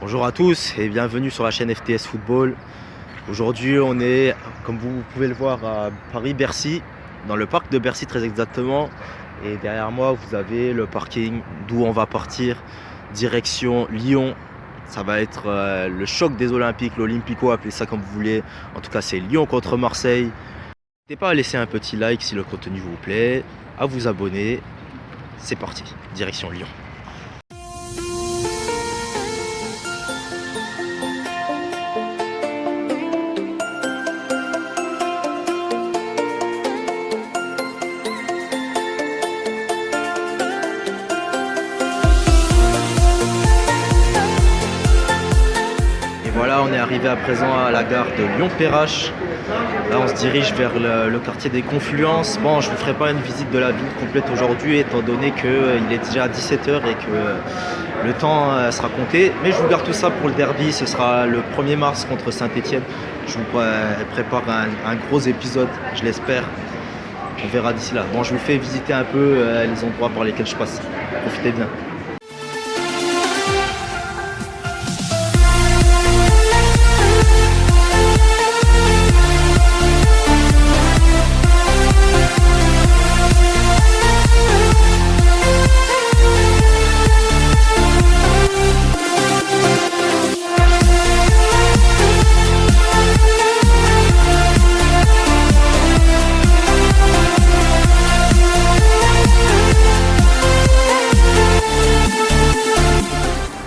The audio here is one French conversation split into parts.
Bonjour à tous et bienvenue sur la chaîne FTS Football. Aujourd'hui on est, comme vous pouvez le voir, à Paris-Bercy, dans le parc de Bercy très exactement. Et derrière moi vous avez le parking d'où on va partir, direction Lyon. Ça va être le choc des Olympiques, l'Olympico, appelez ça comme vous voulez. En tout cas c'est Lyon contre Marseille. N'hésitez pas à laisser un petit like si le contenu vous plaît, à vous abonner. C'est parti, direction Lyon. Voilà, on est arrivé à présent à la gare de Lyon-Perrache. Là, on se dirige vers le quartier des Confluences. Bon, je ne vous ferai pas une visite de la ville complète aujourd'hui, étant donné qu'il est déjà 17h et que le temps sera compté. Mais je vous garde tout ça pour le derby. Ce sera le 1er mars contre Saint-Etienne. Je vous prépare un gros épisode, je l'espère. On verra d'ici là. Bon, je vous fais visiter un peu les endroits par lesquels je passe. Profitez bien.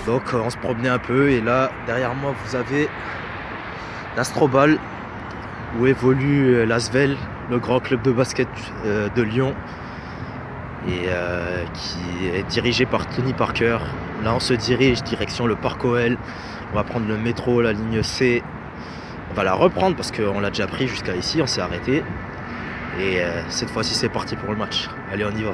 Donc on se promenait un peu et là derrière moi vous avez l'Astrobal où évolue l'Asvel, le grand club de basket de Lyon et qui est dirigé par Tony Parker. Là on se dirige direction le Parc OL, on va prendre le métro, la ligne C, on va la reprendre parce qu'on l'a déjà pris jusqu'à ici, on s'est arrêté et cette fois-ci c'est parti pour le match. Allez, on y va.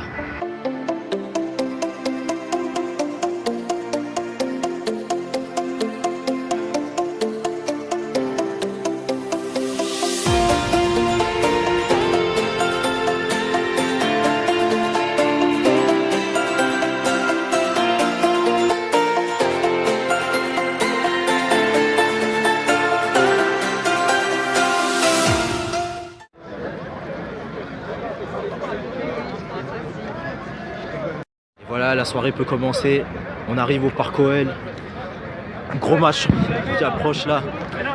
Voilà, la soirée peut commencer. On arrive au Parc OL. Gros match qui approche là.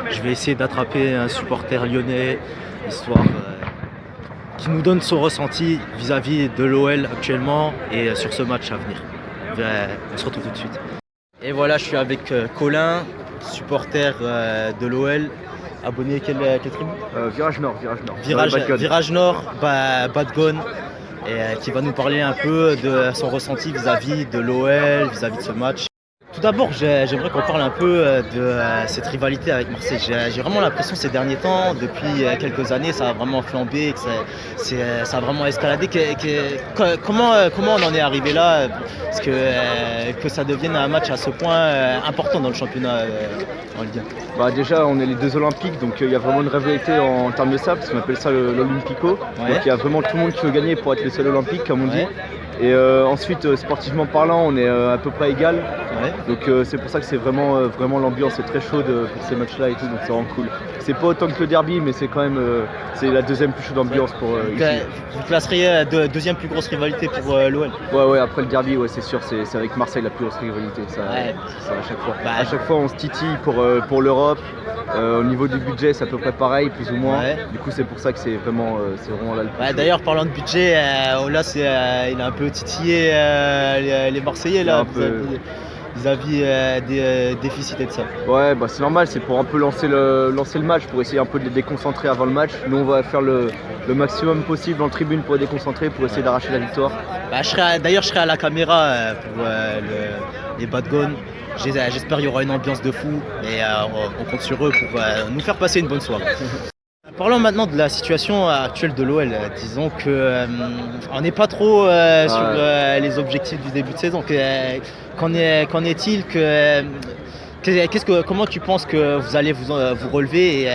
Je vais essayer d'attraper un supporter lyonnais, histoire qui nous donne son ressenti vis-à-vis de l'OL actuellement et sur ce match à venir. On se retrouve tout de suite. Et voilà, je suis avec Colin, supporter de l'OL. Abonné quelle tribu? Virage Nord. Virage Nord, Badgone. Et qui va nous parler un peu de son ressenti vis-à-vis de l'OL, vis-à-vis de ce match. Tout d'abord, j'aimerais qu'on parle un peu de cette rivalité avec Marseille. J'ai vraiment l'impression ces derniers temps, depuis quelques années, ça a vraiment flambé, que ça a vraiment escaladé. Comment on en est arrivé là, parce que ça devienne un match à ce point important dans le championnat en Ligue 1? Bah déjà, on est les deux Olympiques, donc il y a vraiment une rivalité en termes de ça, parce qu'on appelle ça l'Olympico. Ouais. Donc il y a vraiment tout le monde qui veut gagner pour être le seul Olympique, comme on dit. Et ensuite, sportivement parlant, on est à peu près égal. Ouais. Donc c'est pour ça que c'est vraiment l'ambiance est très chaude pour ces matchs-là et tout, donc c'est vraiment cool. C'est pas autant que le derby, mais c'est quand même c'est la deuxième plus chaude ambiance pour ici. Vous classeriez deuxième plus grosse rivalité pour l'OL? Ouais, après le derby, ouais, c'est sûr, c'est avec Marseille la plus grosse rivalité, ça à chaque fois. À chaque fois, on se titille pour l'Europe. Au niveau du budget, c'est à peu près pareil, plus ou moins. Ouais. Du coup, c'est pour ça que c'est vraiment là le plus chaud. D'ailleurs, parlant de budget, là, il a un peu titillé les Marseillais là, vis-à-vis des déficits et de ça. Ouais, bah c'est normal, c'est pour un peu lancer le match, pour essayer un peu de les déconcentrer avant le match. Nous, on va faire le maximum possible en tribune pour les déconcentrer, pour essayer d'arracher la victoire. Je serai à la caméra pour les Badgone. J'espère qu'il y aura une ambiance de fou et on compte sur eux pour nous faire passer une bonne soirée. Parlons maintenant de la situation actuelle de l'OL. Disons qu'on n'est pas trop sur les objectifs du début de saison. Qu'en est-il Comment tu penses que vous allez vous relever et,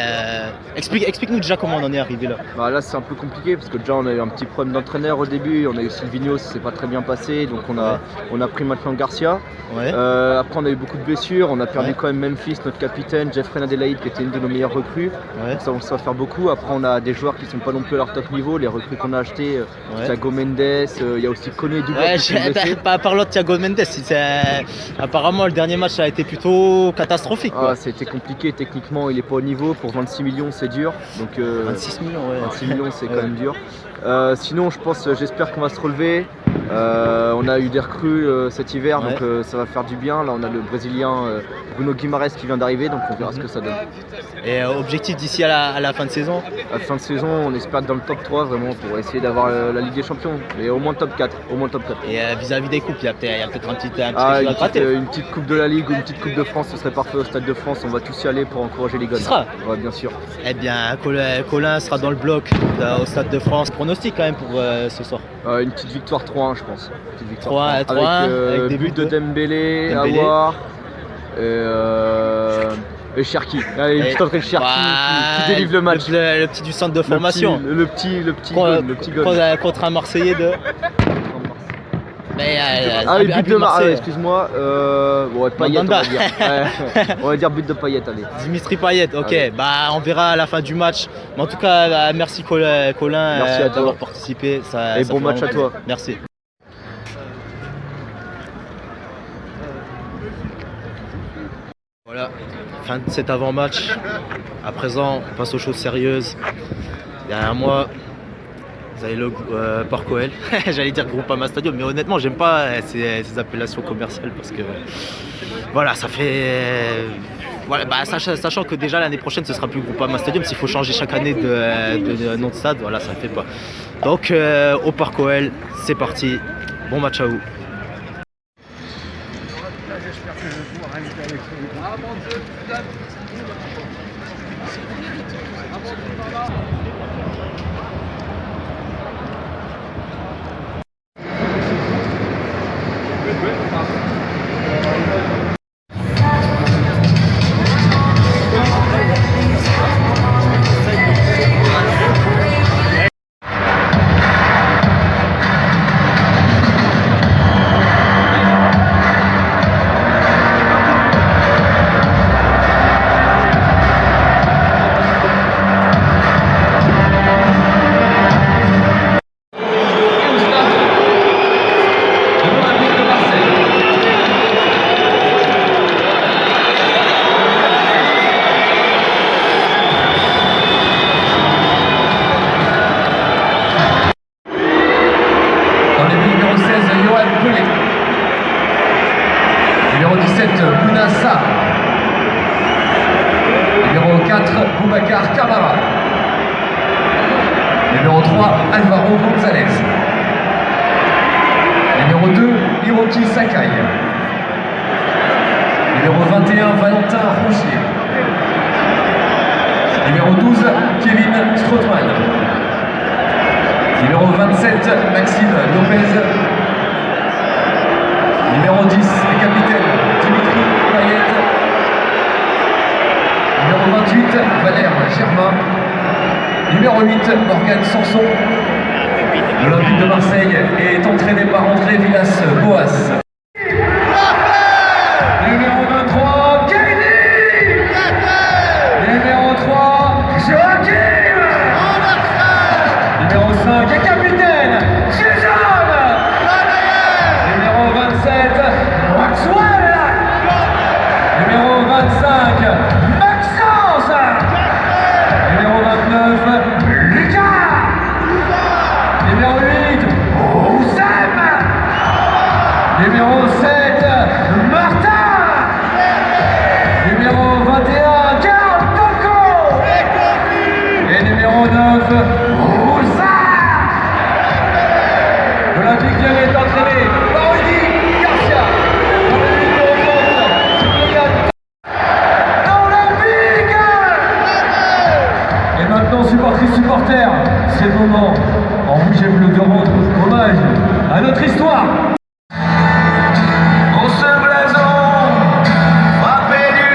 explique-nous déjà comment on en est arrivé là. Bah là c'est un peu compliqué parce que déjà on a eu un petit problème d'entraîneur au début, on a eu Silvino, ça s'est pas très bien passé, donc on a pris maintenant Garcia. Ouais. Après on a eu beaucoup de blessures, on a perdu quand même Memphis, notre capitaine, Jeffrey Adelaide qui était une de nos meilleures recrues. Donc ça va faire beaucoup. Après on a des joueurs qui sont pas non plus à leur top niveau, les recrues qu'on a achetées, Thiago Mendes, il y a aussi Koné Douglas qui sont blessés. Parlant de Thiago Mendes, apparemment le dernier match a été plutôt catastrophique. C'était compliqué techniquement, il est pas au niveau, pour 26 millions c'est dur. Donc, 26 millions, 26 millions c'est quand même dur. Sinon j'espère qu'on va se relever. On a eu des recrues cet hiver, donc ça va faire du bien. Là on a le Brésilien Bruno Guimaraes qui vient d'arriver, donc on verra ce que ça donne. Et objectif d'ici à la fin de saison? À la fin de saison, on espère être dans le top 3 vraiment pour essayer d'avoir la Ligue des Champions. Et au moins top 4. Et vis-à-vis des coupes, il y a peut-être un petit quelque chose à gratter. Une petite coupe de la Ligue ou une petite coupe de France, ce serait parfait au Stade de France. On va tous y aller pour encourager les gars. Ouais, bien sûr. Eh bien, Colin sera dans le bloc au Stade de France. Pronostic quand même pour ce soir. Une petite victoire 3-1 je pense. 3-1 avec des buts de Dembélé, Aouar et Cherki. Allez, juste entrée de Cherki qui délivre le match. Le petit du centre de formation. Le petit goal. Contre un Marseillais de... but de Marseille, excuse-moi. Payet, on va dire. On va dire but de Payet, allez. Dimitri Payet, ok. Allez. Bah, on verra à la fin du match. Mais en tout cas, merci Colin d'avoir participé. Et bon match à toi. Merci. Voilà, fin de cet avant-match. À présent, on passe aux choses sérieuses. Derrière moi, vous avez le Parc OL. J'allais dire Groupama Stadium, mais honnêtement, j'aime pas ces appellations commerciales parce que voilà, ça fait. Voilà, sachant que déjà l'année prochaine ce sera plus Groupama Stadium, s'il faut changer chaque année de nom de stade, voilà, ça ne fait pas. Donc au Parc OL, c'est parti. Bon match à vous. J'espère que je vais pouvoir inviter avec Numéro 17, Bounassa. Numéro 4, Boubacar Camara. Numéro 3, Alvaro González. Numéro 2, Hiroki Sakai. Numéro 21, Valentin Rougier. Numéro 12, Kevin Strootman. Numéro 27, Maxime Lopez. Numéro 10, le capitaine Dimitri Payet. Numéro 28, Valère Germain. Numéro 8, Morgan Sanson. L'Olympique de Marseille est entraîné par André Villas-Boas. Numéro 23, Kenny. Numéro 3, Joachim. Numéro 5, le capitaine Suzanne. Numéro 27, Maxwell. Numéro 25, Maxence. Numéro 29, Lucas. Numéro 8, Oussem. Numéro 7, Martin. Numéro 21, Karl Toko. Et numéro 9, Oussa. L'Olympique Lyonnais est entraîné par Rudy Garcia. Dans le numéro 30, Cyprien Olympique. Et maintenant, supporters, c'est le moment en rouge et bleu de rendre hommage à notre histoire. On se blason, frappé du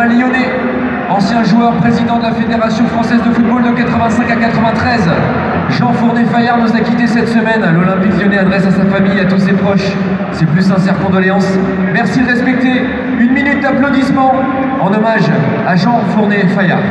lyonnais, ancien joueur, président de la Fédération française de football de 85 à 93. Jean Fournet-Fayard nous a quittés cette semaine. L'Olympique lyonnais adresse à sa famille et à tous ses proches ses plus sincères condoléances. Merci de respecter une minute d'applaudissement en hommage à Jean Fournet-Fayard.